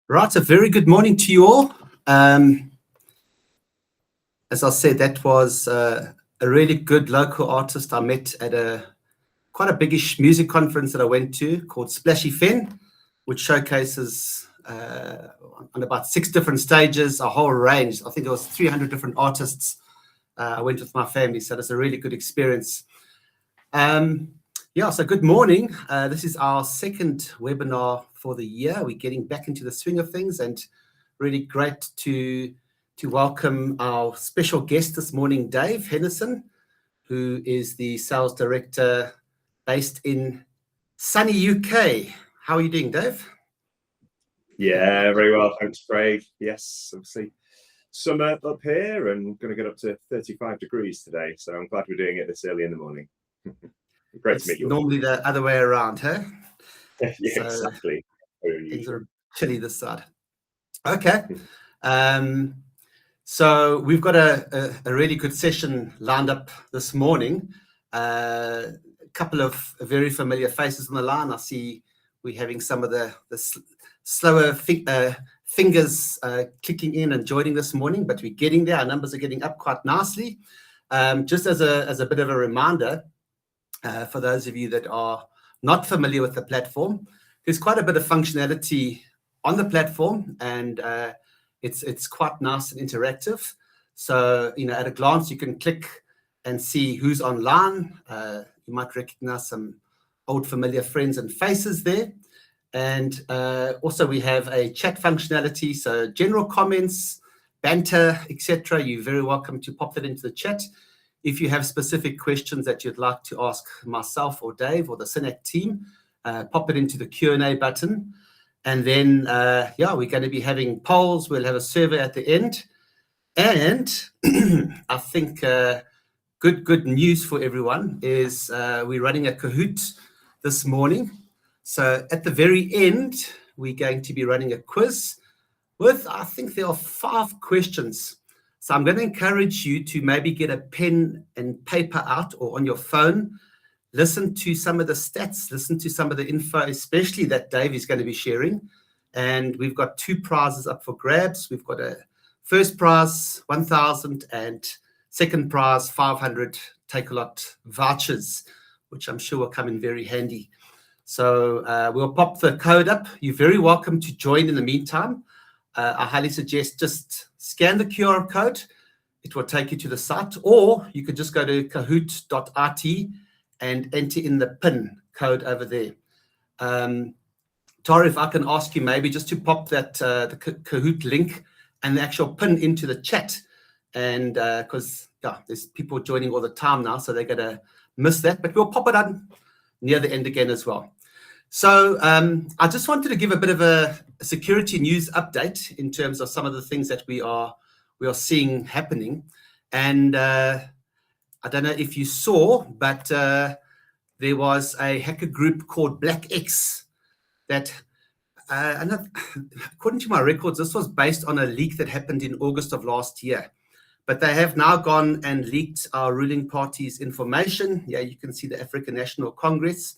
Right, a very good morning to you all. As I said, that was a really good local artist I met at quite a biggish music conference that I went to called Splashy Fen, which showcases on about 6 different stages, a whole range. I think there was 300 different artists. I went with my family, so it's a really good experience. So good morning. This is our second webinar for the year. We're getting back into the swing of things, and really great to welcome our special guest this morning, Dave Henderson, who is the sales director based in sunny UK. How are you doing, Dave? Yeah, very well, thanks, Craig. Yes, obviously summer up here and going to get up to 35 degrees today, so I'm glad we're doing it this early in the morning. Great to meet you. Normally the other way around, huh? Yeah, so exactly. Things are chilly this side. Okay. So we've got a really good session lined up this morning. A couple of very familiar faces on the line. I see we're having some of the slower fingers clicking in and joining this morning, but we're getting there. Our numbers are getting up quite nicely. Just as a bit of a reminder, for those of you that are not familiar with the platform, there's quite a bit of functionality on the platform, and it's quite nice and interactive. So, at a glance, you can click and see who's online. You might recognize some old familiar friends and faces there. And also we have a chat functionality, so general comments, banter, etc. You're very welcome to pop that into the chat. If you have specific questions that you'd like to ask myself or Dave or the Synack team, pop it into the Q&A button. And then, we're going to be having polls. We'll have a survey at the end. And I think good news for everyone is we're running a Kahoot this morning. So at the very end, we're going to be running a quiz with, I think there are 5 questions. So I'm going to encourage you to maybe get a pen and paper out or on your phone, listen to some of the stats, listen to some of the info, especially that Dave is going to be sharing. And we've got 2 prizes up for grabs. We've got a first prize, 1,000, and second prize, 500 Take-A-Lot vouchers, which I'm sure will come in very handy. So we'll pop the code up. You're very welcome to join in the meantime. I highly suggest just scan the QR code. It will take you to the site, or you could just go to kahoot.it and enter in the PIN code over there. Tara, if I can ask you maybe just to pop that the Kahoot link and the actual PIN into the chat, and because there's people joining all the time now, so they're going to miss that, but we'll pop it on near the end again as well. So I just wanted to give a bit of a security news update in terms of some of the things that we are seeing happening. And I don't know if you saw, but there was a hacker group called Black X that, according to my records, this was based on a leak that happened in August of last year. But they have now gone and leaked our ruling party's information. Yeah, you can see the African National Congress.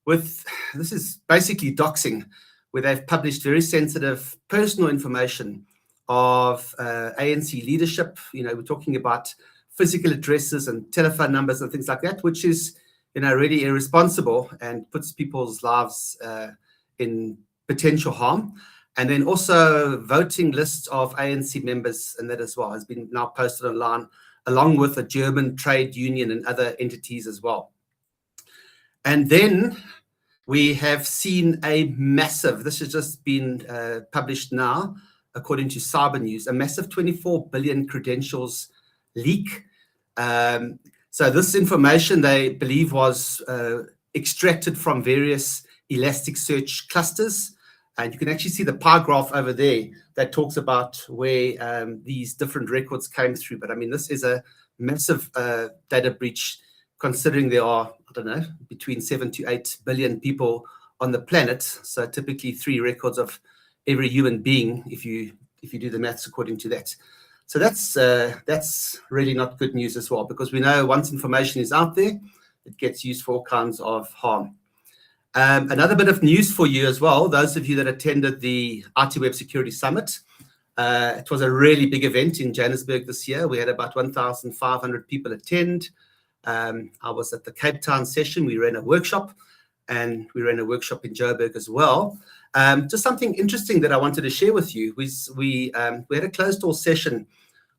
This is basically doxing, where they've published very sensitive personal information of ANC leadership. We're talking about physical addresses and telephone numbers and things like that, which is, really irresponsible and puts people's lives in potential harm. And then also voting lists of ANC members, and that as well has been now posted online, along with a German trade union and other entities as well. And then we have seen a massive, this has just been published now, according to Cyber News, a massive 24 billion credentials leak. So this information, they believe, was extracted from various Elasticsearch clusters. And you can actually see the pie graph over there that talks about where these different records came through. But I mean, this is a massive data breach, considering there are, I don't know, between 7 to 8 billion people on the planet. So typically 3 records of every human being, if you do the maths according to that. So that's really not good news as well, because we know once information is out there, it gets used for all kinds of harm. Another bit of news for you as well, those of you that attended the IT Web Security Summit. It was a really big event in Johannesburg this year. We had about 1,500 people attend. I was at the Cape Town session. We ran a workshop, and we ran a workshop in Joburg as well. Just something interesting that I wanted to share with you. We had a closed door session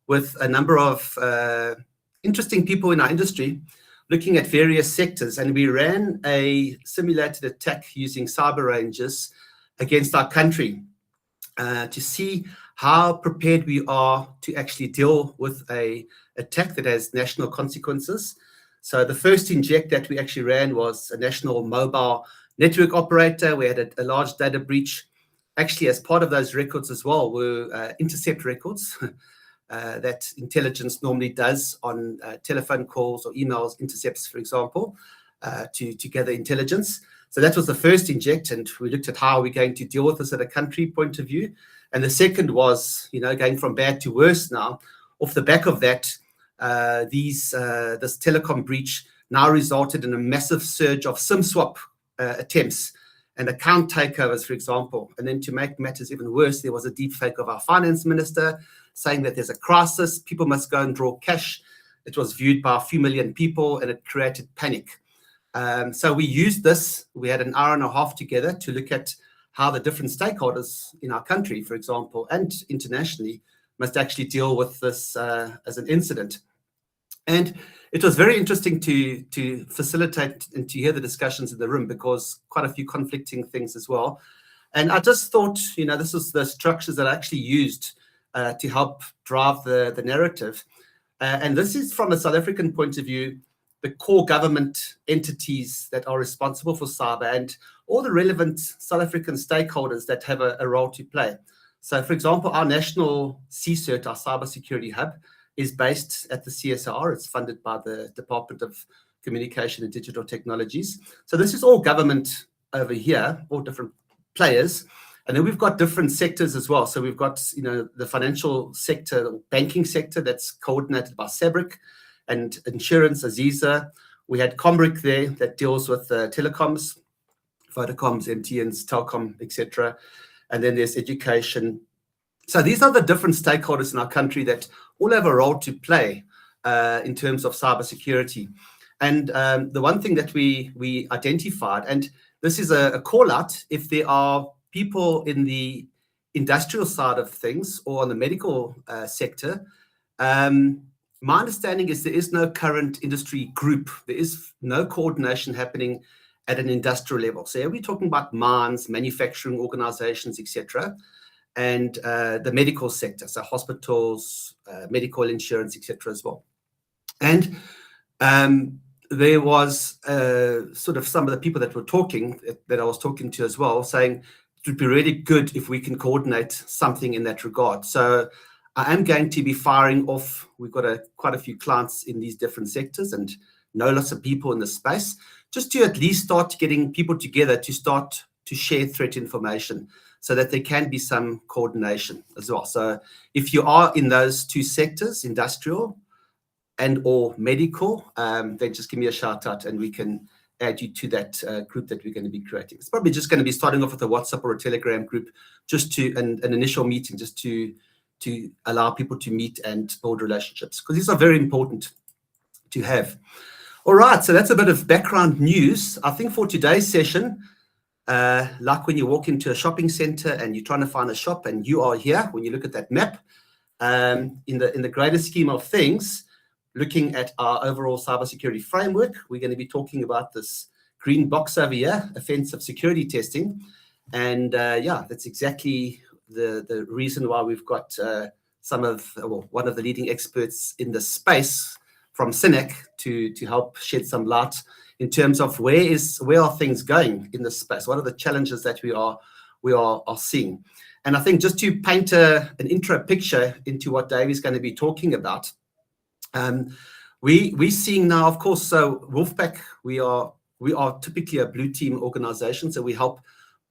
with a number of interesting people in our industry looking at various sectors, and we ran a simulated attack using cyber rangers against our country to see how prepared we are to actually deal with a attack that has national consequences. So the first inject that we actually ran was a national mobile network operator. We had a large data breach. Actually, as part of those records as well were intercept records that intelligence normally does on telephone calls or emails, intercepts, for example, to gather intelligence. So that was the first inject, and we looked at how we're going to deal with this at a country point of view. And the second was, going from bad to worse now. Off the back of that, this telecom breach now resulted in a massive surge of SIM swap attempts and account takeovers, for example. And then to make matters even worse, there was a deep fake of our finance minister saying that there's a crisis, people must go and draw cash. It was viewed by a few million people, and it created panic. So we used this. We had an hour and a half together to look at how the different stakeholders in our country, for example, and internationally, must actually deal with this as an incident. And it was very interesting to facilitate and to hear the discussions in the room, because quite a few conflicting things as well. And I just thought, this is the structures that I actually used to help drive the narrative. And this is from a South African point of view, the core government entities that are responsible for cyber and all the relevant South African stakeholders that have a role to play. So, for example, our national CSIRT, our cybersecurity hub, is based at the CSR. It's funded by the Department of Communication and Digital Technologies. So this is all government over here, all different players. And then we've got different sectors as well. So we've got, the financial sector, the banking sector that's coordinated by SABRIC, and insurance, Aziza. We had Combric there that deals with telecoms, Vodacoms, MTNs, Telkom, etc. And then there's education. So these are the different stakeholders in our country that all have a role to play in terms of cybersecurity. And the one thing that we identified, and this is a call out, if there are people in the industrial side of things or on the medical sector, my understanding is there is no current industry group. There is no coordination happening at an industrial level. So we're talking about mines, manufacturing organizations, etc., and the medical sector, so hospitals, medical insurance, etc. as well. And there was sort of some of the people that were talking, that I was talking to as well, saying it would be really good if we can coordinate something in that regard. So I am going to be firing off. We've got quite a few clients in these different sectors and know lots of people in the space, just to at least start getting people together to start to share threat information so that there can be some coordination as well. So if you are in those two sectors, industrial and or medical, then just give me a shout out and we can add you to that group that we're going to be creating. It's probably just going to be starting off with a WhatsApp or a Telegram group, just to an initial meeting, just to allow people to meet and build relationships, because these are very important to have. All right, so that's a bit of background news. I think for today's session, like when you walk into a shopping center and you're trying to find a shop and you are here, when you look at that map, in the greater scheme of things, looking at our overall cybersecurity framework, we're going to be talking about this green box over here, offensive security testing. And that's exactly the reason why we've got one of the leading experts in the space from Synack to help shed some light in terms of where are things going in this space? What are the challenges that we are seeing? And I think just to paint an intro picture into what Dave is going to be talking about, we're seeing now, of course, so Wolfpack, we are typically a blue team organization, so we help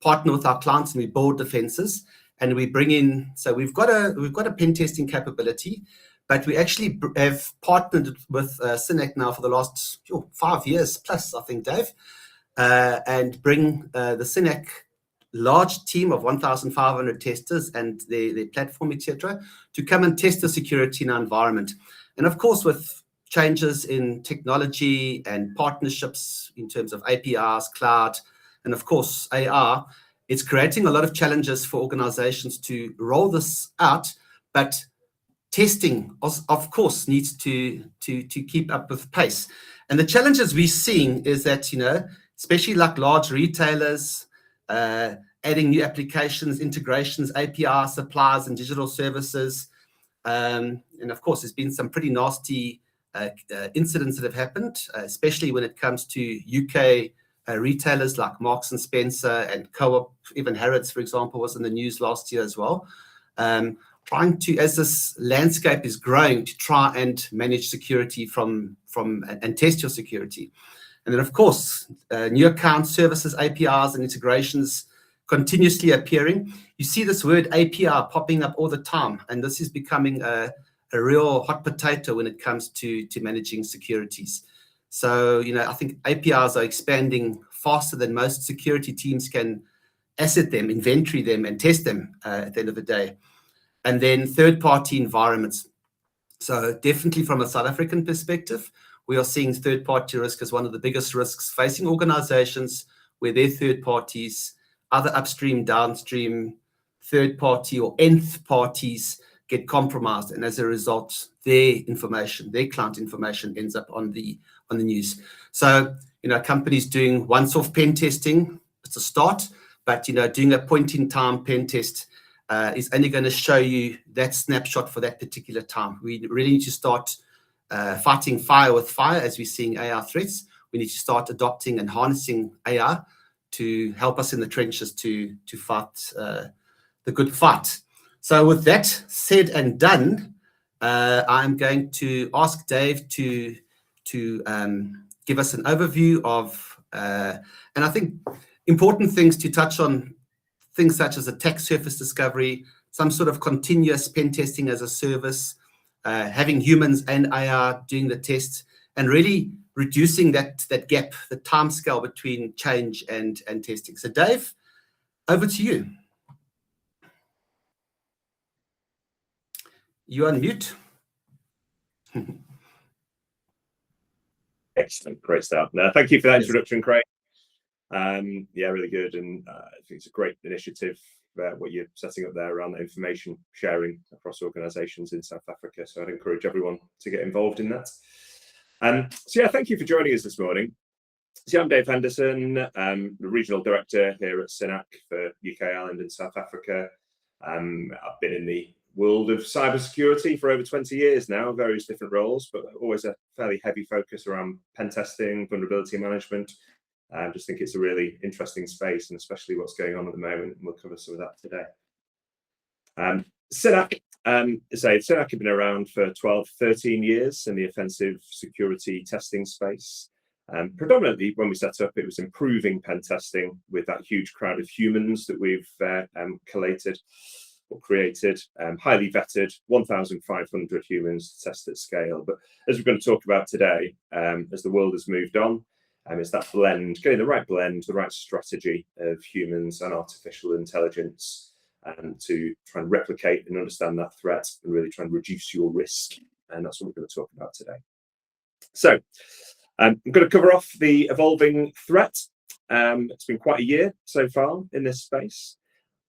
partner with our clients and we build defenses. And we bring in, so we've got a pen testing capability, but we actually have partnered with Synack now for the last 5 years plus, I think, Dave. and bring the Synack large team of 1,500 testers and their platform, etc., to come and test the security in our environment. And of course, with changes in technology and partnerships in terms of APIs, cloud, and of course AR, it's creating a lot of challenges for organizations to roll this out, but testing, of course, needs to keep up with pace. And the challenges we're seeing is that, especially like large retailers, adding new applications, integrations, API suppliers, and digital services. And of course, there's been some pretty nasty incidents that have happened, especially when it comes to UK retailers like Marks and Spencer and Co-op. Even Harrods, for example, was in the news last year as well. Trying to, as this landscape is growing, to try and manage security and test your security. And then, of course, new account services, APIs, and integrations continuously appearing. You see this word API popping up all the time, and this is becoming a real hot potato when it comes to managing securities. So, I think APIs are expanding faster than most security teams can asset them, inventory them, and test them at the end of the day. And then third-party environments. So definitely from a South African perspective, we are seeing third-party risk as one of the biggest risks facing organizations where their third parties, other upstream, downstream, third-party or nth parties get compromised. And as a result, their client information ends up on the news. So, companies doing once-off pen testing, it's a start, but, doing a point-in-time pen test is only going to show you that snapshot for that particular time. We really need to start fighting fire with fire as we're seeing AI threats. We need to start adopting and harnessing AI to help us in the trenches to fight the good fight. So with that said and done, I'm going to ask Dave to give us an overview of, and I think important things to touch on, things such as attack surface discovery, some sort of continuous pen testing as a service, having humans and AI doing the tests, and really reducing that gap, the time scale between change and testing. So Dave, over to you. You're on mute. Excellent, great start. No, thank you for that introduction, Craig. Yeah, really good, and I think it's a great initiative what you're setting up there around the information sharing across organisations in South Africa. So I'd encourage everyone to get involved in that. So yeah, thank you for joining us this morning. So I'm Dave Henderson, the Regional Director here at Synack for UK, Ireland and South Africa. I've been in the world of cybersecurity for over 20 years now, various different roles, but always a fairly heavy focus around pen testing, vulnerability management. I just think it's a really interesting space, and especially what's going on at the moment, and we'll cover some of that today. Synack, Synack have been around for 12, 13 years in the offensive security testing space. Predominantly, when we set up, it was improving pen testing with that huge crowd of humans that we've collated or created, highly vetted, 1,500 humans to test at scale. But as we're going to talk about today, as the world has moved on, it's that blend, getting the right blend, the right strategy of humans and artificial intelligence to try and replicate and understand that threat and really try and reduce your risk. And that's what we're going to talk about today. So I'm going to cover off the evolving threat. It's been quite a year so far in this space,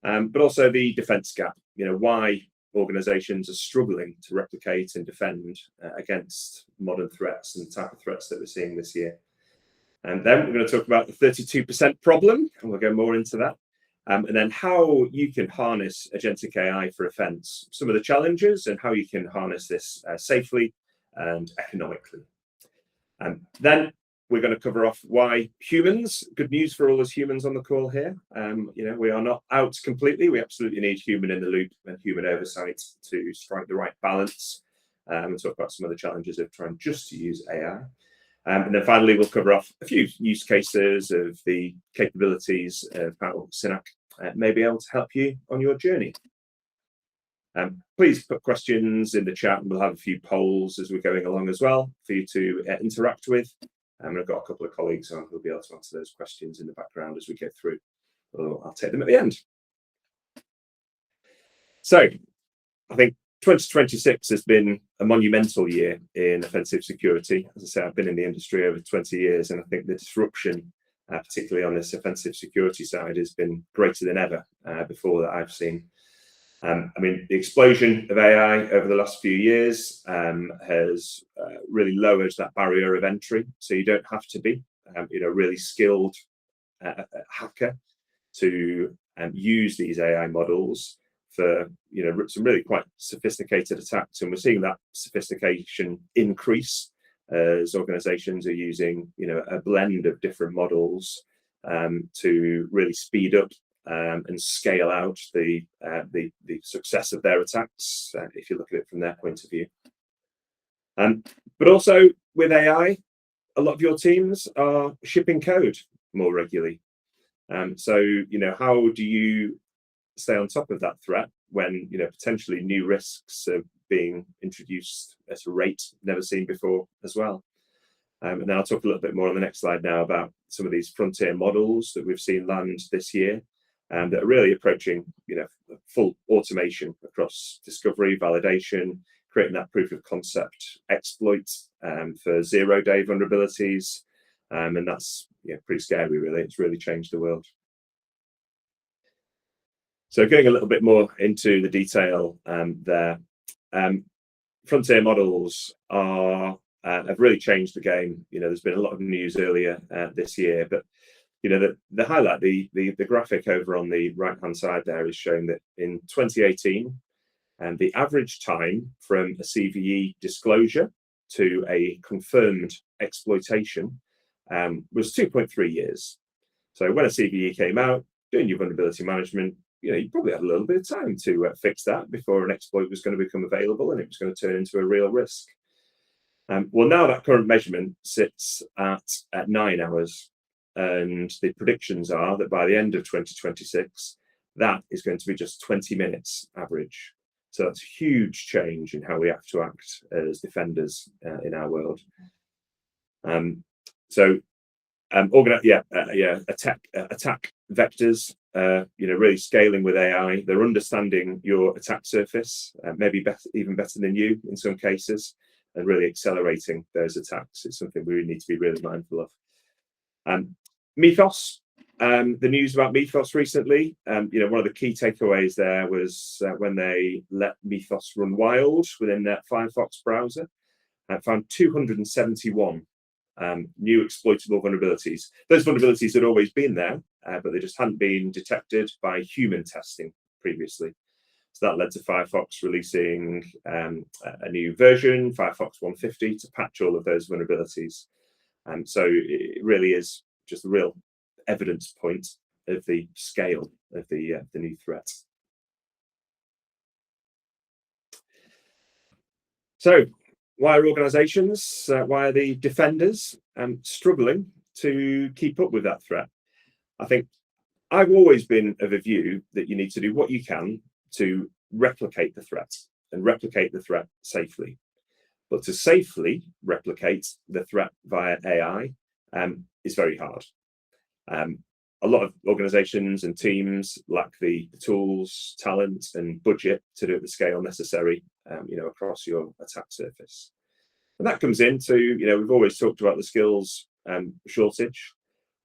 but also the defense gap, why organizations are struggling to replicate and defend against modern threats and the type of threats that we're seeing this year. And then we're going to talk about the 32% problem, and we'll go more into that. And then how you can harness agentic AI for offense, some of the challenges and how you can harness this safely and economically. Then we're going to cover off why humans, good news for all us humans on the call here. We are not out completely. We absolutely need human in the loop and human oversight to strike the right balance and talk about some of the challenges of trying just to use AI. And then finally, we'll cover off a few use cases of the capabilities of how Synack may be able to help you on your journey. Please put questions in the chat, and we'll have a few polls as we're going along as well for you to interact with. I've got a couple of colleagues on who'll be able to answer those questions in the background as we go through. I'll take them at the end. So I think 2026 has been a monumental year in offensive security. As I say, I've been in the industry over 20 years, and I think the disruption, particularly on this offensive security side, has been greater than ever before that I've seen. I mean, the explosion of AI over the last few years has really lowered that barrier of entry. So you don't have to be, really skilled hacker to use these AI models for some really quite sophisticated attacks, and we're seeing that sophistication increase as organizations are using a blend of different models to really speed up and scale out the success of their attacks, if you look at it from their point of view. But also with AI, a lot of your teams are shipping code more regularly. So how do you stay on top of that threat when potentially new risks are being introduced at a rate never seen before as well? And then I'll talk a little bit more on the next slide now about some of these frontier models that we've seen land this year, that are really approaching full automation across discovery, validation, creating that proof of concept exploit for zero-day vulnerabilities, and that's pretty scary, really. It's really changed the world. So going a little bit more into the detail there, frontier models have really changed the game. There's been a lot of news earlier this year, but the highlight, the graphic over on the right-hand side there is showing that in 2018, the average time from a CVE disclosure to a confirmed exploitation was 2.3 years. So when a CVE came out, doing your vulnerability management, you probably had a little bit of time to fix that before an exploit was going to become available and it was going to turn into a real risk. Well, now that current measurement sits at 9 hours, and the predictions are that by the end of 2026, that is going to be just 20 minutes average. So that's a huge change in how we have to act as defenders in our world. Attack vectors, really scaling with AI. They're understanding your attack surface, maybe even better than you in some cases, and really accelerating those attacks. It's something we need to be really mindful of. Mythos, the news about Mythos recently, one of the key takeaways there was when they let Mythos run wild within their Firefox browser, found 271 new exploitable vulnerabilities. Those vulnerabilities had always been there, but they just hadn't been detected by human testing previously. So that led to Firefox releasing a new version, Firefox 150, to patch all of those vulnerabilities. So it really is just a real evidence point of the scale of the new threat. So why are organizations, why are the defenders struggling to keep up with that threat? I think I've always been of a view that you need to do what you can to replicate the threat and replicate the threat safely. But to safely replicate the threat via AI is very hard. A lot of organizations and teams lack the tools, talent, and budget to do at the scale necessary, across your attack surface. And that comes into, we've always talked about the skills shortage.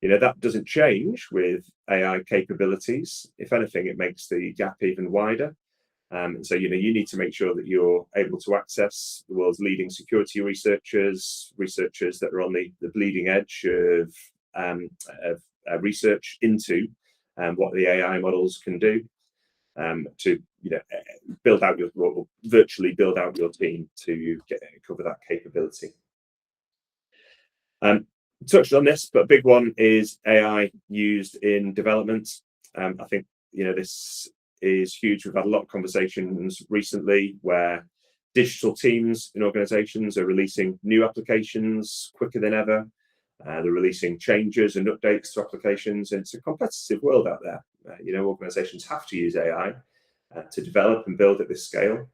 That doesn't change with AI capabilities. If anything, it makes the gap even wider. And so, you need to make sure that you're able to access the world's leading security researchers that are on the bleeding edge of research into what the AI models can do, to virtually build out your team to cover that capability. Touched on this, but a big one is AI used in development. I think this is huge. We've had a lot of conversations recently where digital teams in organizations are releasing new applications quicker than ever. They're releasing changes and updates to applications. And it's a competitive world out there. Organizations have to use AI to develop and build at this scale.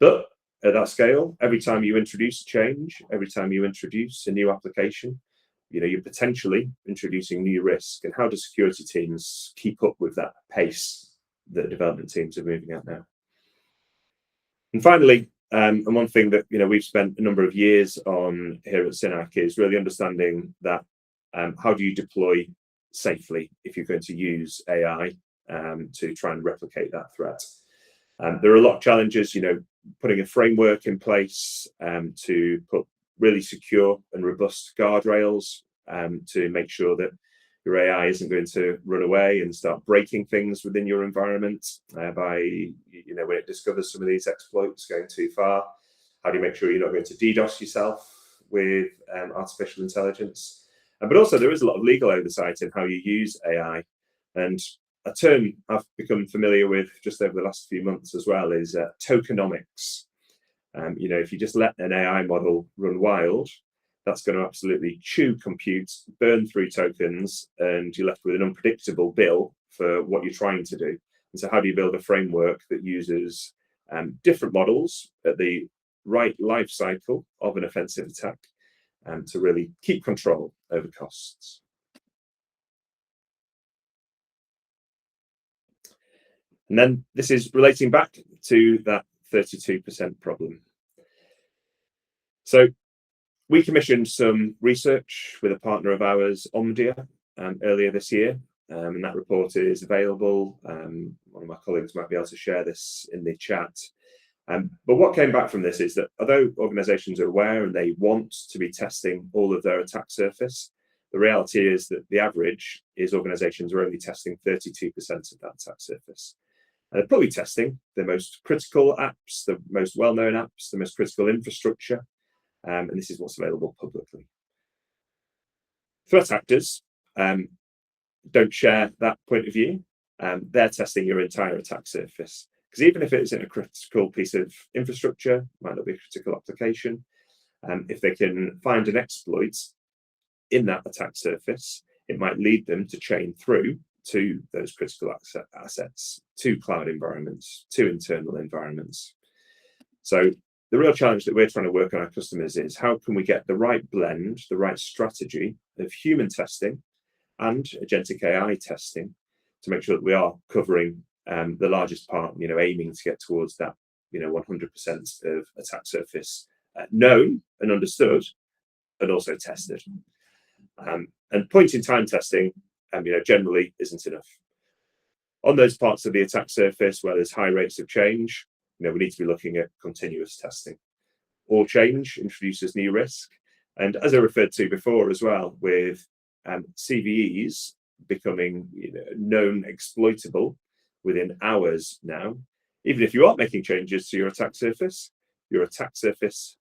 But at that scale, every time you introduce a change, every time you introduce a new application, you're potentially introducing new risk, and how do security teams keep up with that pace that development teams are moving at now? And finally, and one thing that we've spent a number of years on here at Synack is really understanding that how do you deploy safely if you're going to use AI to try and replicate that threat. There are a lot of challenges, putting a framework in place to put really secure and robust guardrails to make sure that your AI isn't going to run away and start breaking things within your environment by, when it discovers some of these exploits going too far. How do you make sure you're not going to DDoS yourself with artificial intelligence? But also there is a lot of legal oversight in how you use AI. And a term I've become familiar with just over the last few months as well is tokenomics. If you just let an AI model run wild, that's going to absolutely chew compute, burn through tokens, and you're left with an unpredictable bill for what you're trying to do. And so how do you build a framework that uses different models at the right life cycle of an offensive attack to really keep control over costs? And then this is relating back to that 32% problem. So we commissioned some research with a partner of ours, Omdia, earlier this year, and that report is available. One of my colleagues might be able to share this in the chat. But what came back from this is that although organizations are aware and they want to be testing all of their attack surface, the reality is that the average is organizations are only testing 32% of that attack surface. And they're probably testing the most critical apps, the most well-known apps, the most critical infrastructure, and this is what's available publicly. Threat actors don't share that point of view. They're testing your entire attack surface, because even if it isn't a critical piece of infrastructure, might not be a critical application, if they can find an exploit in that attack surface, it might lead them to chain through to those critical assets, to cloud environments, to internal environments. So the real challenge that we're trying to work on our customers is how can we get the right blend, the right strategy of human testing and agentic AI testing to make sure that we are covering the largest part, aiming to get towards that, 100% of attack surface known and understood, and also tested. And point-in-time testing, generally isn't enough. On those parts of the attack surface where there's high rates of change, we need to be looking at continuous testing. All change introduces new risk. And as I referred to before as well, with CVEs becoming known exploitable within hours now, even if you aren't making changes to your attack surface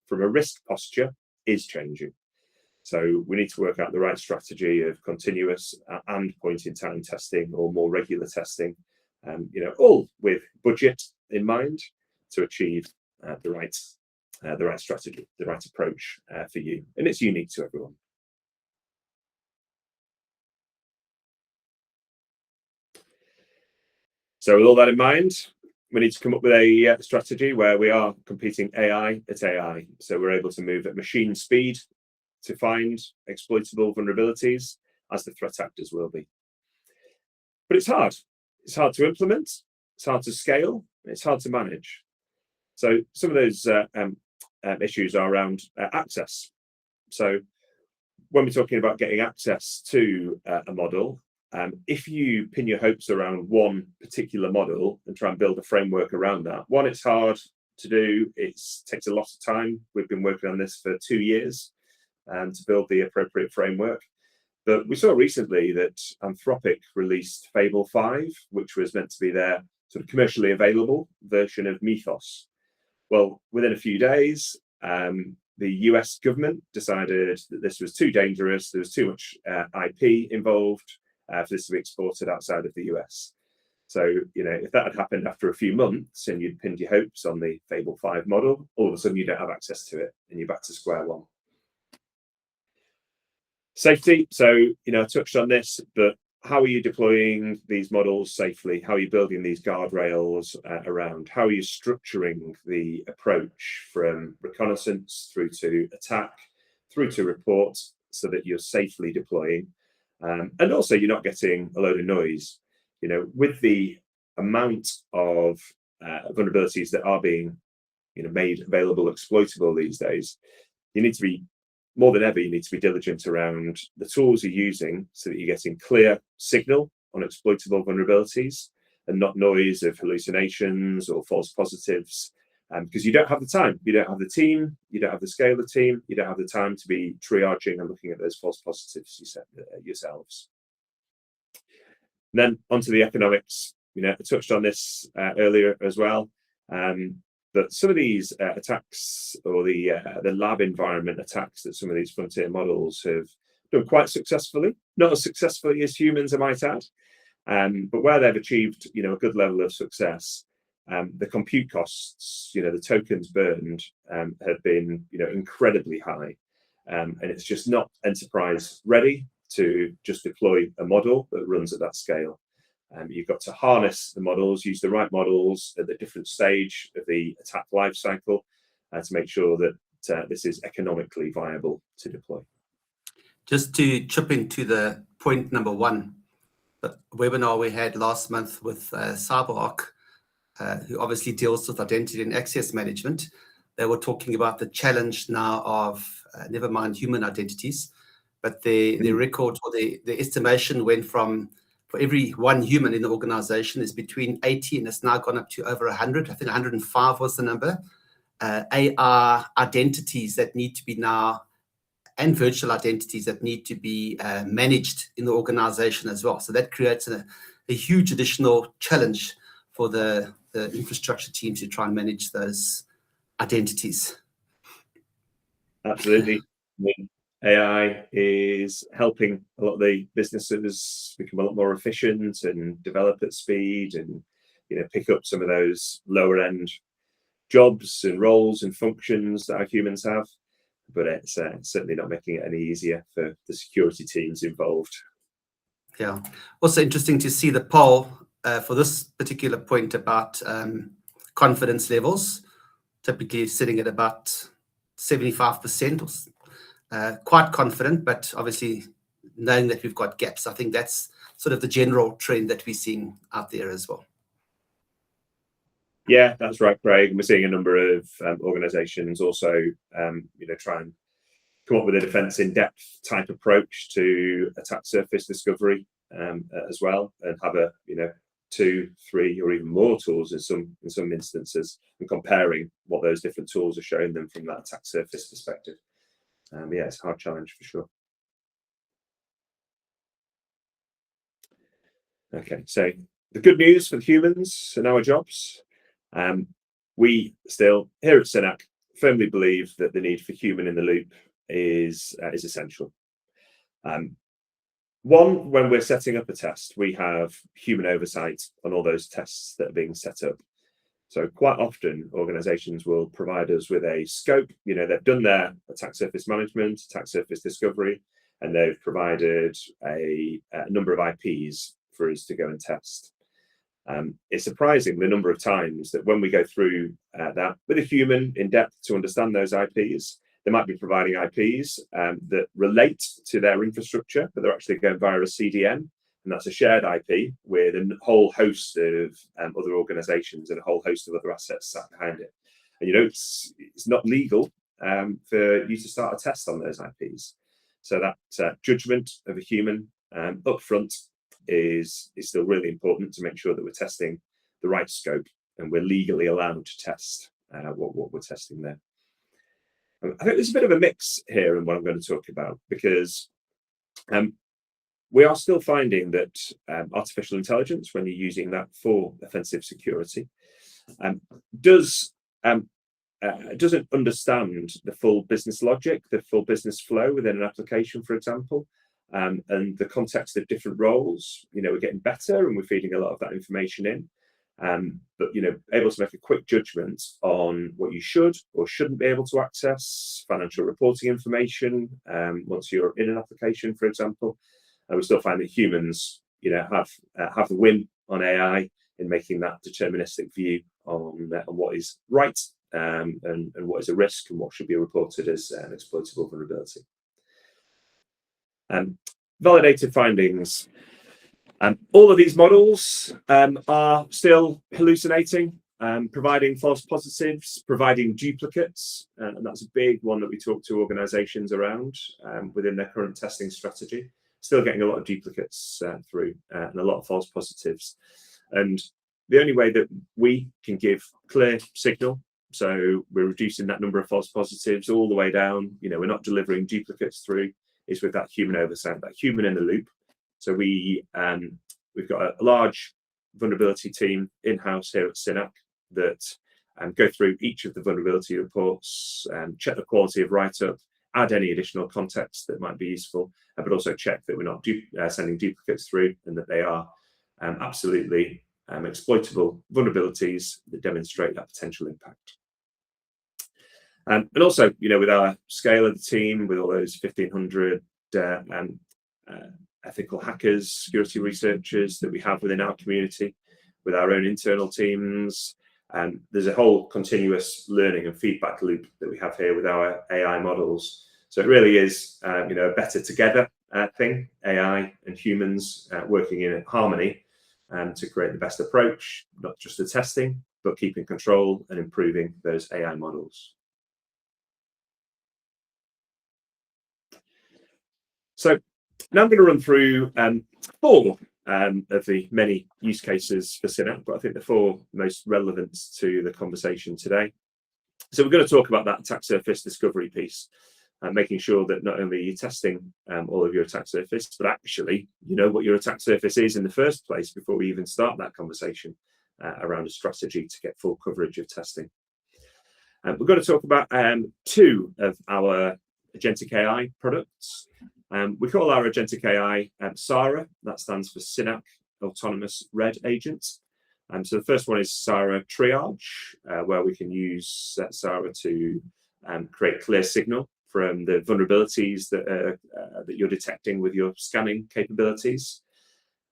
from a risk posture is changing. So we need to work out the right strategy of continuous and point-in-time testing, or more regular testing, all with budget in mind to achieve the right strategy, the right approach for you, and it's unique to everyone. So with all that in mind, we need to come up with a strategy where we are competing AI at AI. So we're able to move at machine speed to find exploitable vulnerabilities, as the threat actors will be. But it's hard. It's hard to implement, it's hard to scale, it's hard to manage. So some of those issues are around access. So when we're talking about getting access to a model, if you pin your hopes around one particular model and try and build a framework around that, one, it's hard to do. It takes a lot of time. We've been working on this for 2 years to build the appropriate framework. But we saw recently that Anthropic released Fable 5, which was meant to be their sort of commercially available version of Mythos. Well, within a few days, the US government decided that this was too dangerous. There was too much IP involved for this to be exported outside of the US. So, if that had happened after a few months and you'd pinned your hopes on the Fable 5 model, all of a sudden you don't have access to it and you're back to square one. Safety. So, I touched on this, but how are you deploying these models safely? How are you building these guardrails around? How are you structuring the approach from reconnaissance through to attack, through to report, so that you're safely deploying. And also you're not getting a load of noise. With the amount of vulnerabilities that are being made available, exploitable these days, you need to be, more than ever, you need to be diligent around the tools you're using so that you're getting clear signal on exploitable vulnerabilities and not noise of hallucinations or false positives, because you don't have the time, you don't have the team, you don't have the scale of the team, you don't have the time to be triaging and looking at those false positives yourselves. And then onto the economics. I touched on this earlier as well, but some of these attacks, or the lab environment attacks that some of these frontier models have done quite successfully, not as successfully as humans, I might add, but where they've achieved a good level of success, the compute costs, the tokens burned, have been incredibly high, and it's just not enterprise ready to just deploy a model that runs at that scale. You've got to harness the models, use the right models at the different stage of the attack life cycle to make sure that this is economically viable to deploy. Just to chip into the point number one, the webinar we had last month with CyberArk, who obviously deals with identity and access management, they were talking about the challenge now of, never mind human identities, but the record, or the estimation went from, for every one human in the organization is between 80, and it's now gone up to over 100. I think 105 was the number. AR identities that need to be now, and virtual identities that need to be managed in the organization as well. So that creates a huge additional challenge for the infrastructure teams to try and manage those identities. Absolutely. AI is helping a lot of the businesses become a lot more efficient and develop at speed, and pick up some of those lower end jobs and roles and functions that our humans have. But it's certainly not making it any easier for the security teams involved. Yeah. Also interesting to see the poll for this particular point about confidence levels, typically sitting at about 75%, quite confident, but obviously knowing that we've got gaps. I think that's sort of the general trend that we're seeing out there as well. Yeah, that's right, Craig. We're seeing a number of organizations also, try and come up with a defense in depth type approach to attack surface discovery as well, and have a 2, 3, or even more tools in some instances, and comparing what those different tools are showing them from that attack surface perspective. Yeah, it's a hard challenge for sure. Okay, so the good news for the humans and our jobs, we still here at Synack firmly believe that the need for human in the loop is essential. One, when we're setting up a test, we have human oversight on all those tests that are being set up. So quite often organizations will provide us with a scope. They've done their attack surface management, attack surface discovery, and they've provided a number of IPs for us to go and test. It's surprising the number of times that when we go through that with a human in depth to understand those IPs, they might be providing IPs that relate to their infrastructure, but they're actually going via a CDN, and that's a shared IP with a whole host of other organizations and a whole host of other assets sat behind it. And it's not legal for you to start a test on those IPs. So that judgment of a human up front is still really important to make sure that we're testing the right scope and we're legally allowed to test what we're testing there. I think there's a bit of a mix here in what I'm going to talk about, because we are still finding that artificial intelligence, when you're using that for offensive security, doesn't understand the full business logic, the full business flow within an application, for example, and the context of different roles. We're getting better and we're feeding a lot of that information in. But able to make a quick judgment on what you should or shouldn't be able to access, financial reporting information once you're in an application, for example. And we still find that humans, have the win on AI in making that deterministic view on what is right and what is a risk and what should be reported as an exploitable vulnerability. Validated findings. All of these models are still hallucinating, providing false positives, providing duplicates, and that's a big one that we talk to organisations around within their current testing strategy. Still getting a lot of duplicates through and a lot of false positives. And the only way that we can give clear signal, so we're reducing that number of false positives all the way down, we're not delivering duplicates through, is with that human oversight, that human in the loop. So we've got a large vulnerability team in-house here at Synack that go through each of the vulnerability reports, check the quality of write-up, add any additional context that might be useful, but also check that we're not sending duplicates through and that they are absolutely exploitable vulnerabilities that demonstrate that potential impact. And also, with our scale of the team, with all those 1,500 ethical hackers, security researchers that we have within our community, with our own internal teams, there's a whole continuous learning and feedback loop that we have here with our AI models. So it really is, a better together thing, AI and humans working in harmony to create the best approach, not just the testing, but keeping control and improving those AI models. So now I'm going to run through 4 of the many use cases for Synack, but I think the 4 most relevant to the conversation today. So we're going to talk about that attack surface discovery piece, making sure that not only you're testing all of your attack surface, but actually you know what your attack surface is in the first place before we even start that conversation around a strategy to get full coverage of testing. We're going to talk about 2 of our agentic AI products. We call our agentic AI Sara. That stands for Synack Autonomous Red Agents. So the first one is Sara Triage, where we can use Sara to create clear signal from the vulnerabilities that you're detecting with your scanning capabilities.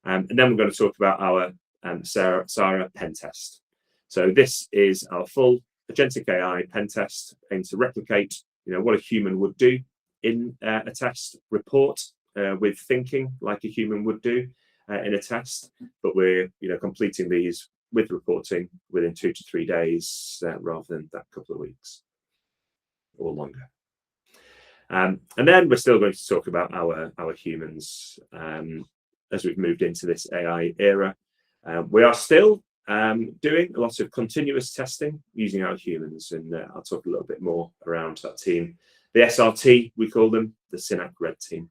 And then we're going to talk about our Sara Pentest. So this is our full agentic AI Pentest, aimed to replicate what a human would do in a test report with thinking like a human would do in a test, but we're completing these with reporting within 2 to 3 days rather than that couple of weeks or longer. And then we're still going to talk about our humans as we've moved into this AI era. We are still doing a lot of continuous testing using our humans, and I'll talk a little bit more around that team. The SRT, we call them, the Synack Red Team.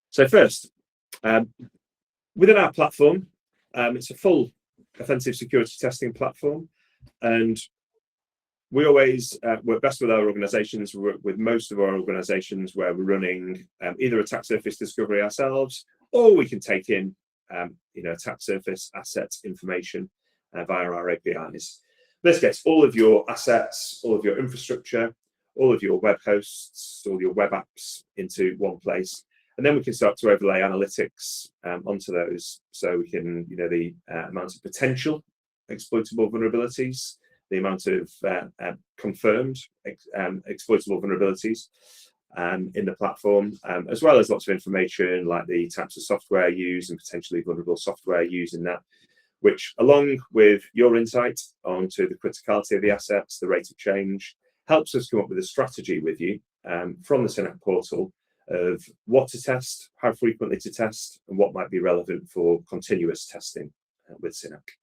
So first, within our platform, it's a full offensive security testing platform, and we always work best with our organizations. We work with most of our organizations where we're running either attack surface discovery ourselves, or we can take in attack surface asset information via our APIs. This gets all of your assets, all of your infrastructure, all of your web hosts, all your web apps into one place. And then we can start to overlay analytics onto those. So we can, the amount of potential exploitable vulnerabilities, the amount of confirmed exploitable vulnerabilities in the platform, as well as lots of information like the types of software used and potentially vulnerable software used in that, which, along with your insight onto the criticality of the assets, the rate of change, helps us come up with a strategy with you from the Synack portal of what to test, how frequently to test, and what might be relevant for continuous testing with Synack.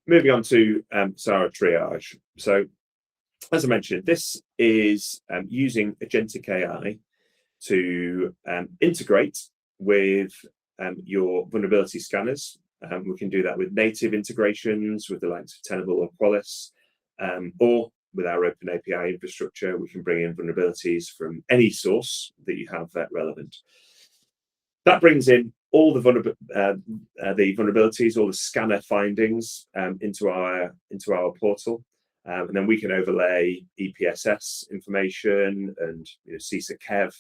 Moving on to Sara Triage. So, as I mentioned, this is using agentic AI to integrate with your vulnerability scanners. We can do that with native integrations with the likes of Tenable or Qualys, or with our open API infrastructure, we can bring in vulnerabilities from any source that you have relevant. That brings in all the vulnerabilities, all the scanner findings into our portal, and then we can overlay EPSS information and CISA-KEV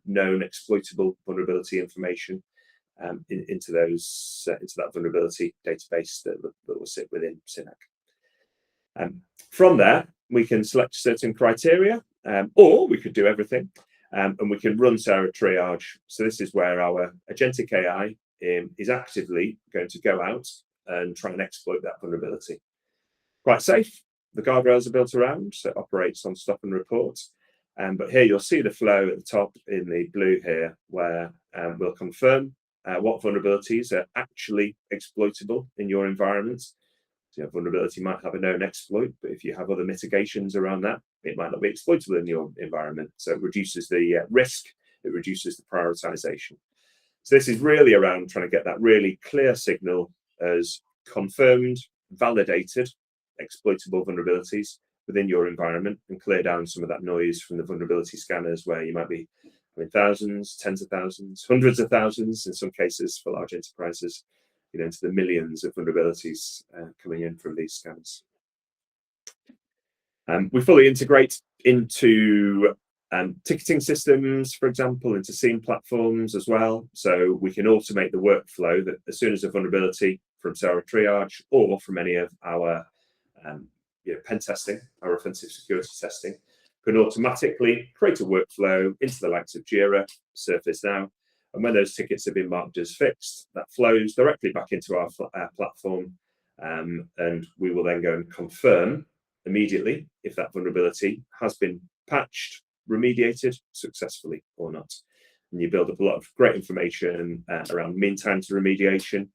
known exploitable vulnerability information into that vulnerability database that will sit within Synack. From there, we can select certain criteria, or we could do everything, and we can run Sara Triage. So this is where our agentic AI is actively going to go out and try and exploit that vulnerability. Quite safe. The guardrails are built around, so it operates on stop and report. But here you'll see the flow at the top in the blue here, where we'll confirm what vulnerabilities are actually exploitable in your environment. So your vulnerability might have a known exploit, but if you have other mitigations around that, it might not be exploitable in your environment. So it reduces the risk, it reduces the prioritization. So this is really around trying to get that really clear signal as confirmed, validated, exploitable vulnerabilities within your environment, and clear down some of that noise from the vulnerability scanners, where you might be having thousands, tens of thousands, hundreds of thousands, in some cases for large enterprises, into the millions of vulnerabilities coming in from these scanners. We fully integrate into ticketing systems, for example, into SIEM platforms as well. So we can automate the workflow that as soon as a vulnerability from Sara Triage or from any of our pen testing, our offensive security testing, can automatically create a workflow into the likes of Jira, ServiceNow. And when those tickets have been marked as fixed, that flows directly back into our platform. And we will then go and confirm immediately if that vulnerability has been patched, remediated successfully or not. And you build up a lot of great information around mean time to remediation.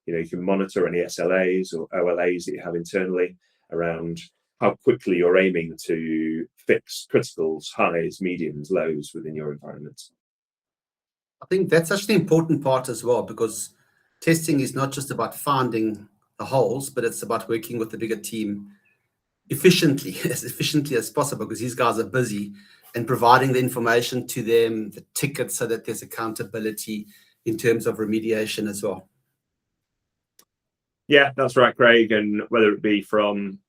You can monitor any SLAs or OLAs that you have internally around how quickly you're aiming to fix criticals, highs, mediums, lows within your environment. I think that's actually an important part as well, because testing is not just about finding the holes, but it's about working with the bigger team efficiently as possible, because these guys are busy, and providing the information to them, the tickets, so that there's accountability in terms of remediation as well. Yeah, that's right, Craig. And whether it be from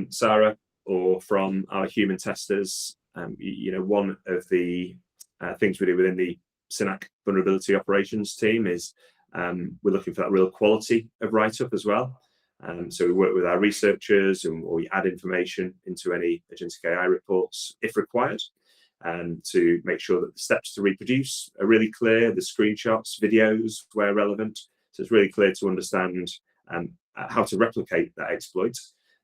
Sara or from our human testers, one of the things we do within the Synack vulnerability operations team is we're looking for that real quality of write-up as well. So we work with our researchers, and we add information into any agentic AI reports if required, to make sure that the steps to reproduce are really clear, the screenshots, videos where relevant. So it's really clear to understand how to replicate that exploit,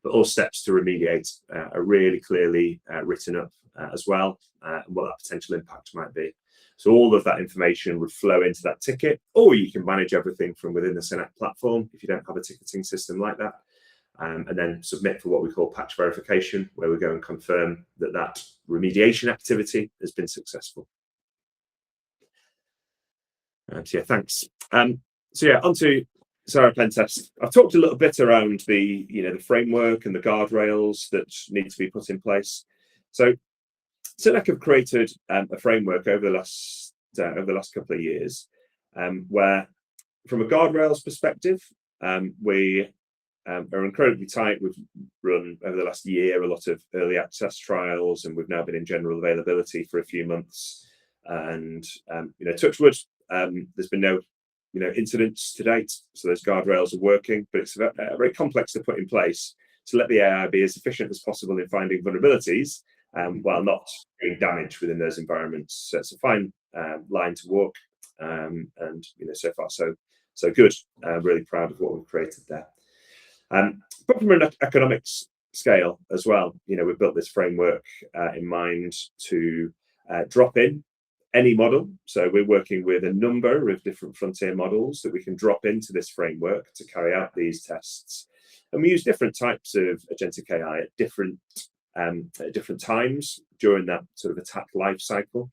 but all steps to remediate are really clearly written up as well, and what that potential impact might be. So all of that information would flow into that ticket, or you can manage everything from within the Synack platform if you don't have a ticketing system like that, and then submit for what we call patch verification, where we go and confirm that that remediation activity has been successful. So yeah, thanks. So yeah, onto Sara Pentest. I've talked a little bit around the framework and the guardrails that need to be put in place. So Synack have created a framework over the last couple of years, where, from a guardrails perspective, we are incredibly tight. We've run over the last year a lot of early access trials, and we've now been in general availability for a few months. And touch wood, there's been no incidents to date, so those guardrails are working. But it's very complex to put in place to let the AI be as efficient as possible in finding vulnerabilities, while not doing damage within those environments. So it's a fine line to walk, and so far so good. Really proud of what we've created there. But from an economics scale as well, we've built this framework in mind to drop in any model. So we're working with a number of different frontier models that we can drop into this framework to carry out these tests. And we use different types of agentic AI at different times during that sort of attack life cycle,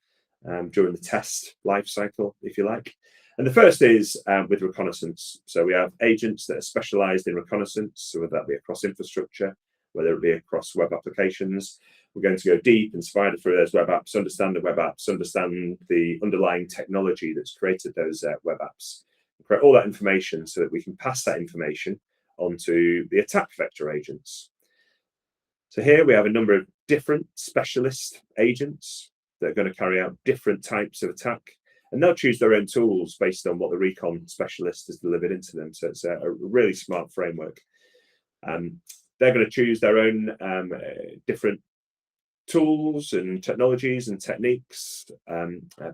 during the test life cycle, if you like. And the first is with reconnaissance. So we have agents that are specialized in reconnaissance, so whether that be across infrastructure, whether it be across web applications. We're going to go deep and spider through those web apps, understand the web apps, understand the underlying technology that's created those web apps, create all that information so that we can pass that information onto the attack vector agents. So here we have a number of different specialist agents that are going to carry out different types of attack, and they'll choose their own tools based on what the recon specialist has delivered into them. So it's a really smart framework. They're going to choose their own different tools and technologies and techniques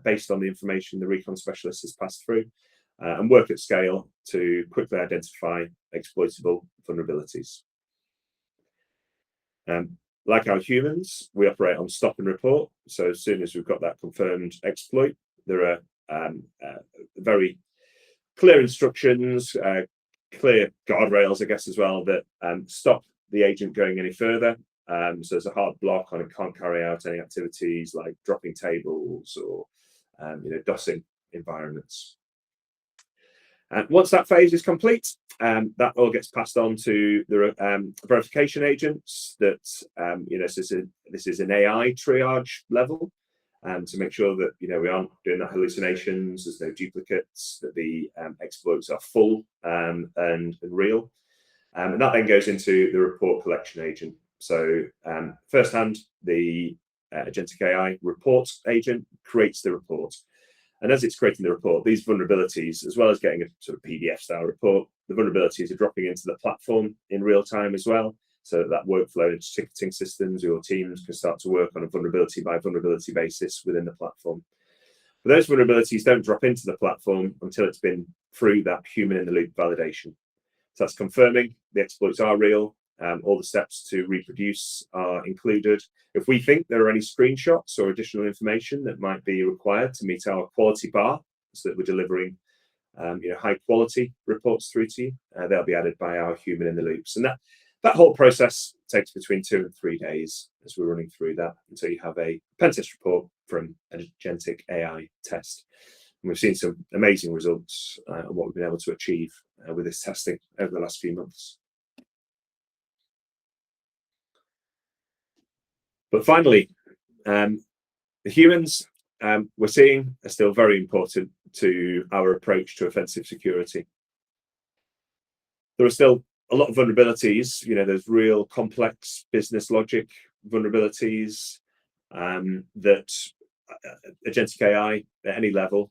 based on the information the recon specialist has passed through, and work at scale to quickly identify exploitable vulnerabilities. Like our humans, we operate on stop and report. So as soon as we've got that confirmed exploit, there are very clear instructions, clear guardrails, I guess, as well, that stop the agent going any further. So there's a hard block on it, can't carry out any activities like dropping tables or DOSing environments. Once that phase is complete, that all gets passed on to the verification agents. That this is an AI triage level, to make sure that we aren't doing that hallucinations, there's no duplicates, that the exploits are full and real, and that then goes into the report collection agent. So firsthand, the agentic AI report agent creates the report. And as it's creating the report, these vulnerabilities, as well as getting a sort of PDF style report, the vulnerabilities are dropping into the platform in real time as well. So that workflow and ticketing systems, your teams can start to work on a vulnerability by vulnerability basis within the platform. But those vulnerabilities don't drop into the platform until it's been through that human in the loop validation. So that's confirming the exploits are real. All the steps to reproduce are included. If we think there are any screenshots or additional information that might be required to meet our quality bar, so that we're delivering high quality reports through to you, they'll be added by our human in the loops. And that whole process takes between 2 and 3 days as we're running through that until you have a Pentest report from an agentic AI test. And we've seen some amazing results on what we've been able to achieve with this testing over the last few months. But finally, the humans we're seeing are still very important to our approach to offensive security. There are still a lot of vulnerabilities. There's real complex business logic vulnerabilities that agentic AI at any level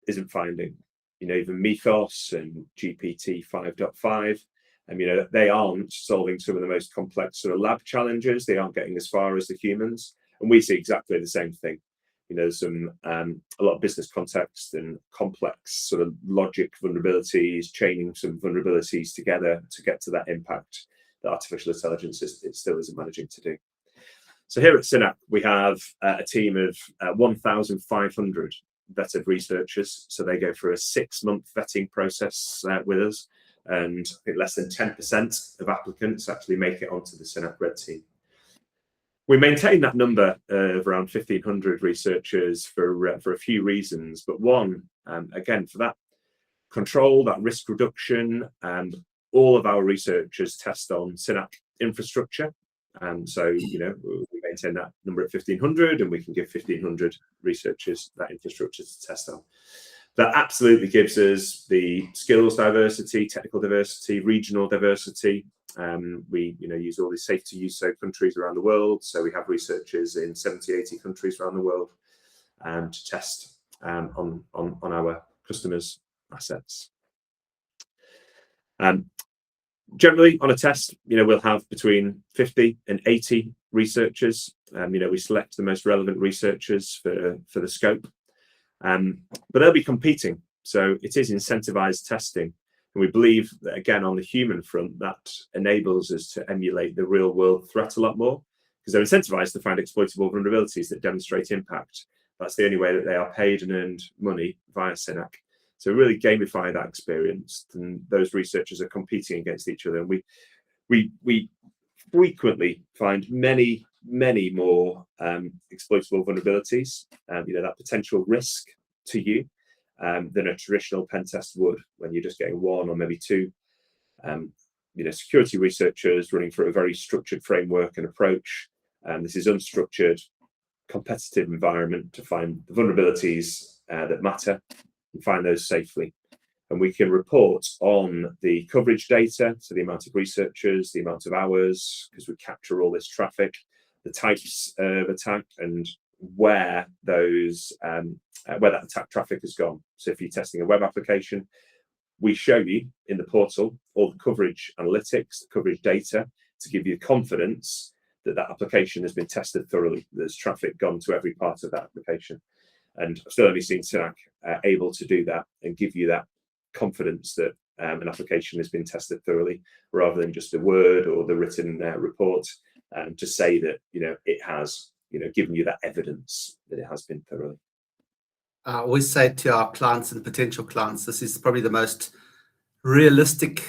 isn't finding. Even Mythos and GPT 5.5. They aren't solving some of the most complex sort of lab challenges. They aren't getting as far as the humans, and we see exactly the same thing. There's a lot of business context and complex sort of logic vulnerabilities, chaining some vulnerabilities together to get to that impact that artificial intelligence it still isn't managing to do. So here at Synack, we have a team of 1,500 vetted researchers. So they go through a 6-month vetting process with us. And I think less than 10% of applicants actually make it onto the Synack Red Team. We maintain that number of around 1,500 researchers for a few reasons, but one, again, for that control, that risk reduction, and all of our researchers test on Synack infrastructure. So, we maintain that number at 1,500, and we can give 1,500 researchers that infrastructure to test on. That absolutely gives us the skills diversity, technical diversity, regional diversity. We use all these safe to use countries around the world. So we have researchers in 70, 80 countries around the world to test on our customers' assets. Generally, on a test, we'll have between 50 and 80 researchers. We select the most relevant researchers for the scope. But they'll be competing. So it is incentivized testing. And we believe that, again, on the human front, that enables us to emulate the real world threat a lot more, because they're incentivized to find exploitable vulnerabilities that demonstrate impact. That's the only way that they are paid and earned money via Synack. So really gamify that experience, and those researchers are competing against each other. And we frequently find many more exploitable vulnerabilities, that potential risk to you, than a traditional pen test would, when you're just getting 1 or maybe 2. Security researchers running through a very structured framework and approach. This is unstructured, competitive environment to find the vulnerabilities that matter and find those safely. And we can report on the coverage data, so the amount of researchers, the amount of hours, because we capture all this traffic, the types of attack, and where those where that attack traffic has gone. So if you're testing a web application, we show you in the portal all the coverage analytics, the coverage data, to give you confidence that that application has been tested thoroughly. There's traffic gone to every part of that application. And I've still only seen Synack able to do that and give you that confidence that an application has been tested thoroughly, rather than just a word or the written report, to say that it has given you that evidence that it has been thoroughly. I always say to our clients and potential clients, this is probably the most realistic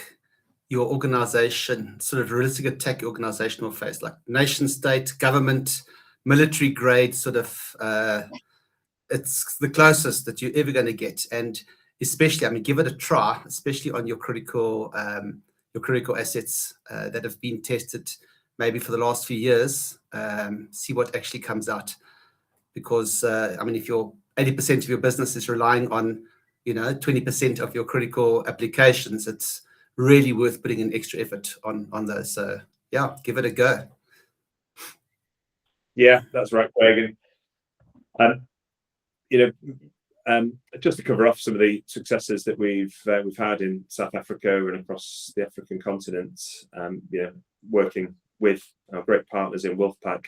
your organization, sort of realistic attack your organization will face, like nation state, government, military grade sort of, it's the closest that you're ever going to get. And especially, I mean, give it a try, especially on your critical assets that have been tested maybe for the last few years. See what actually comes out, because I mean, if you're 80% of your business is relying on 20% of your critical applications, it's really worth putting in extra effort on those. So yeah, give it a go. Yeah, that's right, Craig. Just to cover off some of the successes that we've had in South Africa and across the African continent, working with our great partners in Wolfpack,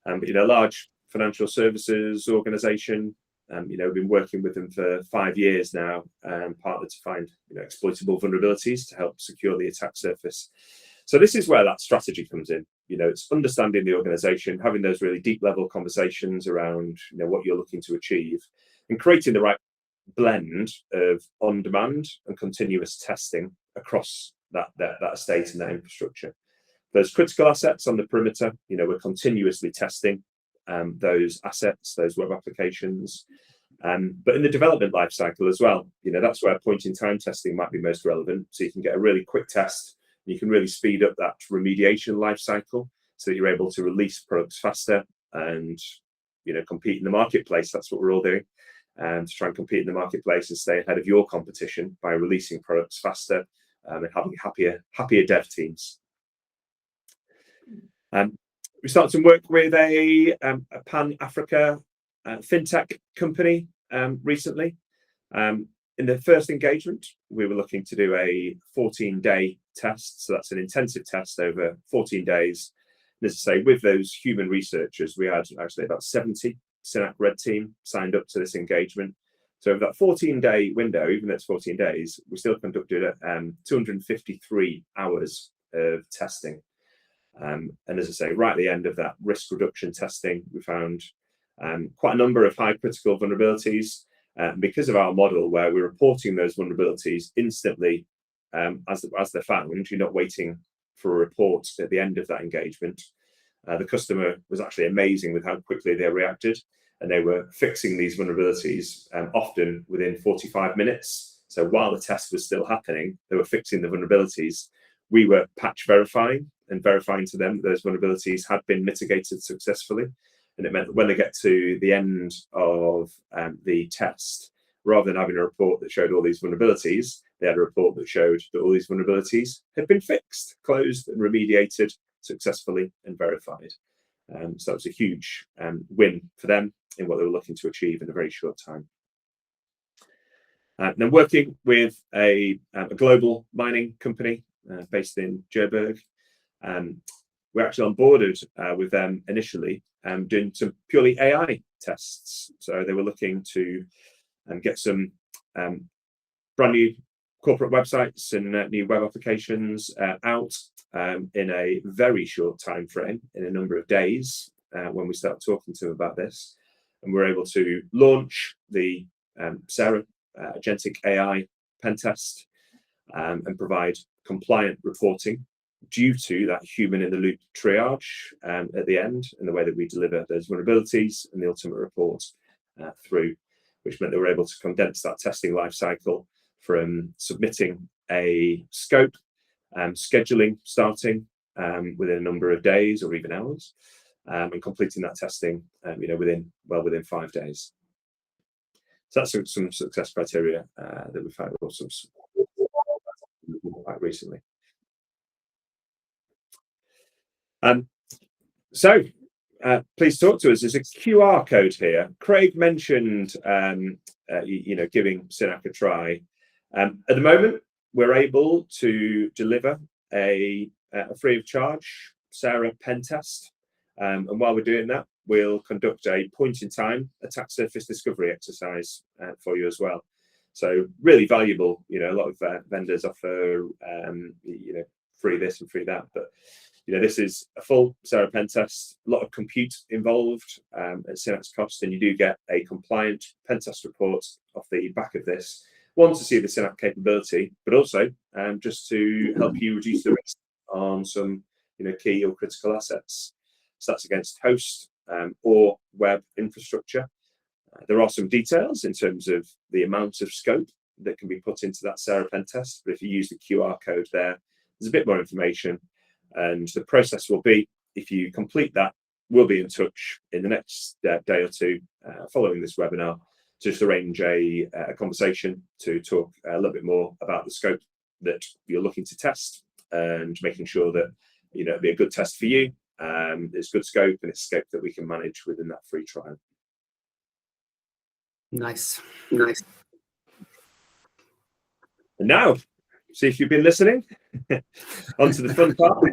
large financial services organisation. We've been working with them for 5 years now, partly to find exploitable vulnerabilities to help secure the attack surface. So this is where that strategy comes in. It's understanding the organisation, having those really deep level conversations around what you're looking to achieve, and creating the right blend of on-demand and continuous testing across that estate and that infrastructure. Those critical assets on the perimeter, we're continuously testing those assets, those web applications, but in the development life cycle as well. That's where point-in-time testing might be most relevant. So you can get a really quick test, and you can really speed up that remediation life cycle, so that you're able to release products faster and compete in the marketplace. That's what we're all doing, to try and compete in the marketplace and stay ahead of your competition by releasing products faster and having happier dev teams. We started some work with a Pan-Africa fintech company recently. In the first engagement, we were looking to do a 14-day test. So that's an intensive test over 14 days. And as I say, with those human researchers, we had actually about 70 Synack Red Team signed up to this engagement. So over that 14-day window, even though it's 14 days, we still conducted 253 hours of testing. And as I say, right at the end of that risk reduction testing, we found quite a number of high critical vulnerabilities. Because of our model, where we're reporting those vulnerabilities instantly as they're found, you're not waiting for a report at the end of that engagement. The customer was actually amazing with how quickly they reacted, and they were fixing these vulnerabilities often within 45 minutes. So while the test was still happening, they were fixing the vulnerabilities. We were patch verifying and verifying to them that those vulnerabilities had been mitigated successfully. And it meant that when they get to the end of the test, rather than having a report that showed all these vulnerabilities, they had a report that showed that all these vulnerabilities had been fixed, closed, and remediated successfully and verified. So it was a huge win for them in what they were looking to achieve in a very short time. Then working with a global mining company based in Joburg, we're actually onboarded with them initially, doing some purely AI tests. So they were looking to get some brand new corporate websites and new web applications out in a very short time frame, in a number of days, when we started talking to them about this. And we're able to launch the Sara agentic AI Pentest and provide compliant reporting due to that human in the loop triage at the end, and the way that we deliver those vulnerabilities and the ultimate report through, which meant they were able to condense that testing life cycle from submitting a scope, scheduling, starting within a number of days or even hours, and completing that testing within 5 days. So that's some success criteria that we've had also quite recently. So please talk to us. There's a QR code here. Craig mentioned, giving Synack a try. At the moment, we're able to deliver a free of charge Sara Pentest. And while we're doing that, we'll conduct a point-in-time attack surface discovery exercise for you as well. So really valuable. A lot of vendors offer, free this and free that, but this is a full Sara Pentest, a lot of compute involved at Synack's cost, and you do get a compliant Pentest report off the back of this. One, to see the Synack capability, but also just to help you reduce the risk on some key or critical assets. So that's against host or web infrastructure. There are some details in terms of the amount of scope that can be put into that Sara Pentest, but if you use the QR code there, there's a bit more information. And the process will be, if you complete that, we'll be in touch in the next day or two following this webinar to just arrange a conversation to talk a little bit more about the scope that you're looking to test and making sure that it'll be a good test for you. It's good scope, and it's scope that we can manage within that free trial. Nice. And now, see if you've been listening. On to the fun part.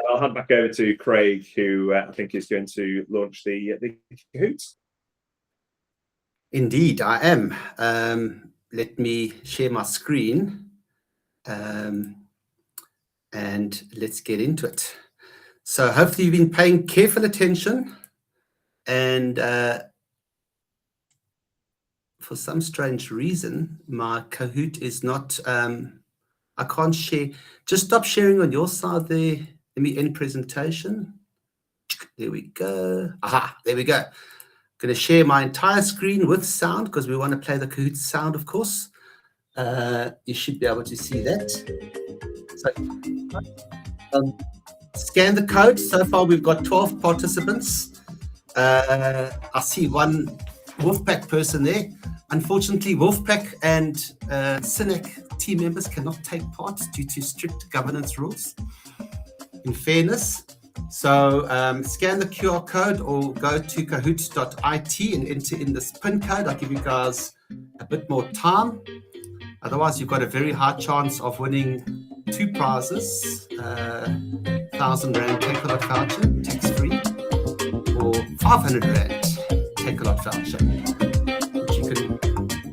I'll hand back over to Craig, who I think is going to launch the Kahoot. Indeed, I am. Let me share my screen, and let's get into it. So hopefully you've been paying careful attention, and for some strange reason, my Kahoot is not, I can't share. Just stop sharing on your side there. Let me end presentation. There we go. Aha, there we go. Going to share my entire screen with sound because we want to play the Kahoot sound, of course. You should be able to see that. So, scan the code. So far, we've got 12 participants. I see one Wolfpack person there. Unfortunately, Wolfpack and Synack team members cannot take part due to strict governance rules. In fairness, so scan the QR code or go to kahoot.it and enter in this PIN code. I'll give you guys a bit more time. Otherwise, you've got a very high chance of winning two prizes, 1,000 Rand Take-A-Lot voucher, tax-free, or 500 Rand Take-A-Lot voucher, which you can,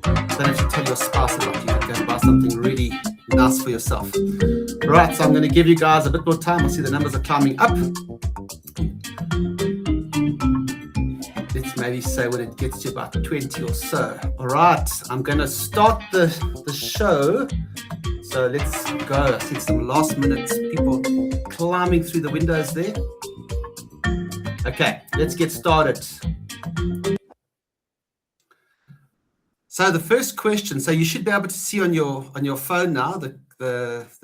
don't have to tell your spouse about. You can go and buy something really nice for yourself. Right, so I'm going to give you guys a bit more time. I see the numbers are climbing up. Let's maybe say when it gets to about 20 or so. All right, I'm going to start the show. So let's go. I see some last minute people climbing through the windows there. Okay, let's get started. So the first question, so you should be able to see on your phone now the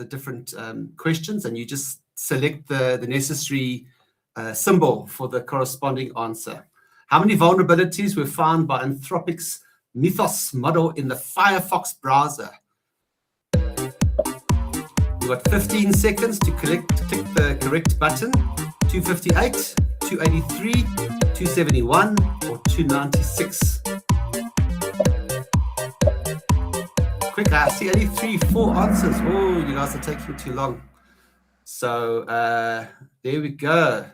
different questions, and you just select the necessary symbol for the corresponding answer. How many vulnerabilities were found by Anthropic's Mythos model in the Firefox browser? You've got 15 seconds to click the correct button. 258, 283, 271, or 296. Quick, I see only 3-4 answers. Oh, you guys are taking too long. So there we go.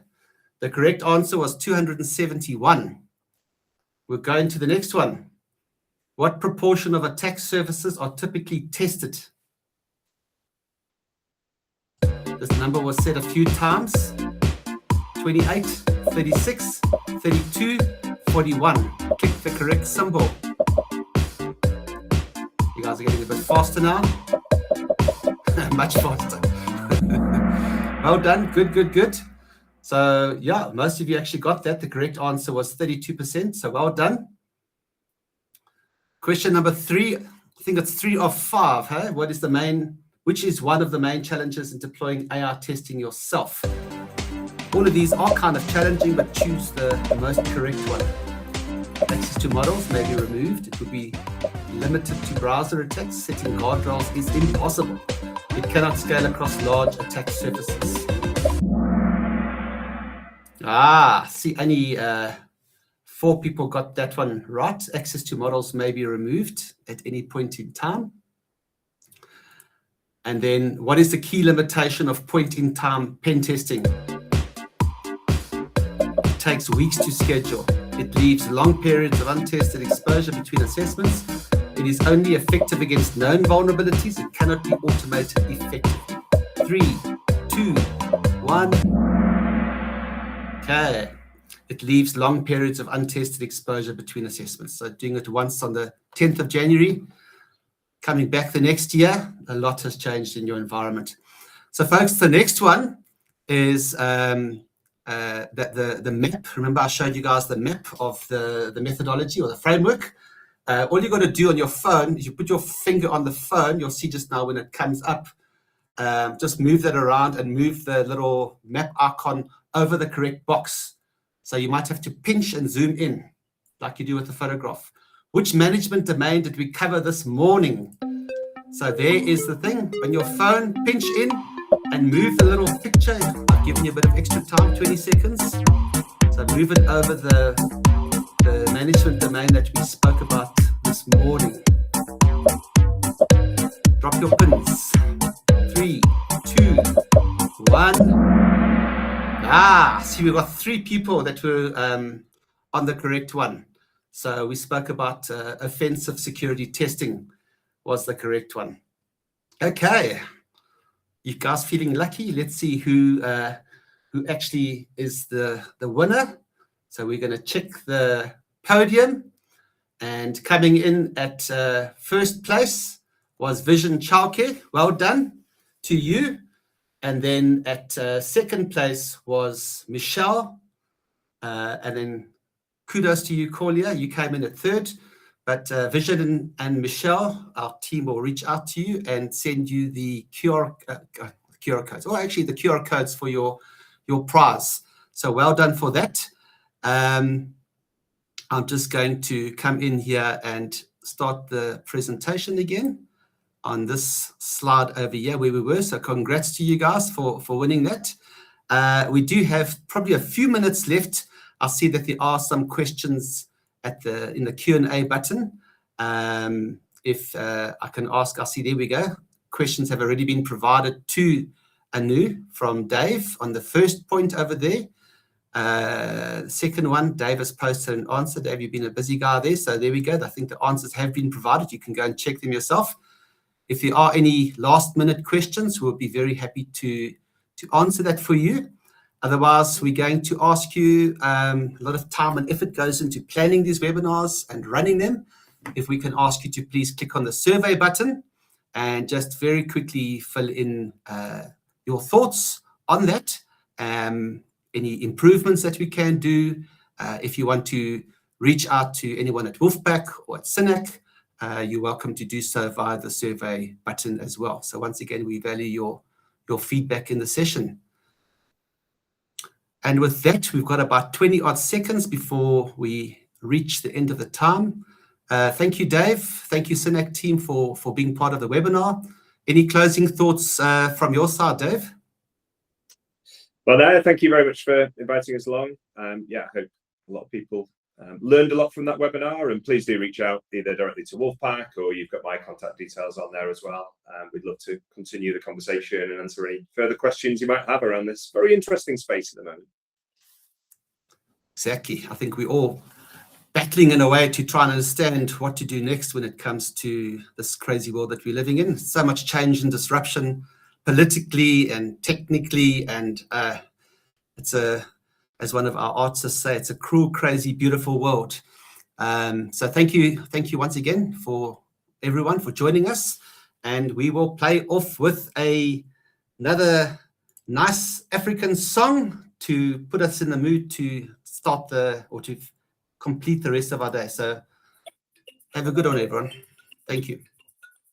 The correct answer was 271. We're going to the next one. What proportion of attack surfaces are typically tested? This number was said a few times. 28, 36, 32, 41. Click the correct symbol. You guys are getting a bit faster now. Much faster. Well done. Good. So yeah, most of you actually got that. The correct answer was 32%. So well done. Question number 3. I think it's 3 of 5. Hey? Which is one of the main challenges in deploying AI testing yourself? All of these are kind of challenging, but choose the most correct one. Access to models may be removed. It would be limited to browser attacks. Setting guardrails is impossible. It cannot scale across large attack surfaces. See, only 4 people got that one right. Access to models may be removed at any point in time. And then, what is the key limitation of point-in-time pen testing? It takes weeks to schedule. It leaves long periods of untested exposure between assessments. It is only effective against known vulnerabilities. It cannot be automated effectively. 3, 2, 1. Okay. It leaves long periods of untested exposure between assessments. So doing it once on the 10th of January, coming back the next year, a lot has changed in your environment. So folks, the next one is the map. Remember I showed you guys the map of the methodology or the framework. All you got to do on your phone is you put your finger on the phone. You'll see just now when it comes up, just move that around and move the little map icon over the correct box. So you might have to pinch and zoom in like you do with the photograph. Which management domain did we cover this morning? So there is the thing. On your phone, pinch in and move the little picture. I've given you a bit of extra time, 20 seconds. So move it over the management domain that we spoke about this morning. Drop your pins. 3, 2, 1. See, we've got 3 people that were on the correct one. So we spoke about offensive security testing was the correct one. Okay, you guys feeling lucky? Let's see who actually is the winner. So we're going to check the podium, and coming in at first place was Vision Childcare. Well done to you. And then at second place was Michelle. And then kudos to you, Corlia. You came in at third. But Vision and Michelle, our team will reach out to you and send you the QR codes. Or actually the QR codes for your prize. So well done for that. I'm just going to come in here and start the presentation again on this slide over here where we were. So congrats to you guys for winning that. We do have probably a few minutes left. I see that there are some questions in the Q&A button. If I can ask, I see there we go. Questions have already been provided to Anu from Dave on the first point over there. Second one, Dave has posted an answer. Dave, you've been a busy guy there. So there we go. I think the answers have been provided. You can go and check them yourself. If there are any last minute questions, we'll be very happy to answer that for you. Otherwise, we're going to ask you, a lot of time and effort goes into planning these webinars and running them. If we can ask you to please click on the survey button and just very quickly fill in your thoughts on that. Any improvements that we can do. If you want to reach out to anyone at Wolfpack or at Synack, you're welcome to do so via the survey button as well. So once again, we value your feedback in the session. And with that, we've got about 20 odd seconds before we reach the end of the time. Thank you, Dave. Thank you, Synack team, for being part of the webinar. Any closing thoughts from your side, Dave? Well, thank you very much for inviting us along. Yeah, I hope a lot of people learned a lot from that webinar, and please do reach out either directly to Wolfpack, or you've got my contact details on there as well. We'd love to continue the conversation and answer any further questions you might have around this very interesting space at the moment. Exactly. I think we're all battling in a way to try and understand what to do next when it comes to this crazy world that we're living in. So much change and disruption politically and technically, and it's as one of our artists say, it's a cruel, crazy, beautiful world. So thank you once again for everyone for joining us, and we will play off with another nice African song to put us in the mood to start to complete the rest of our day. So have a good one, everyone. Thank you.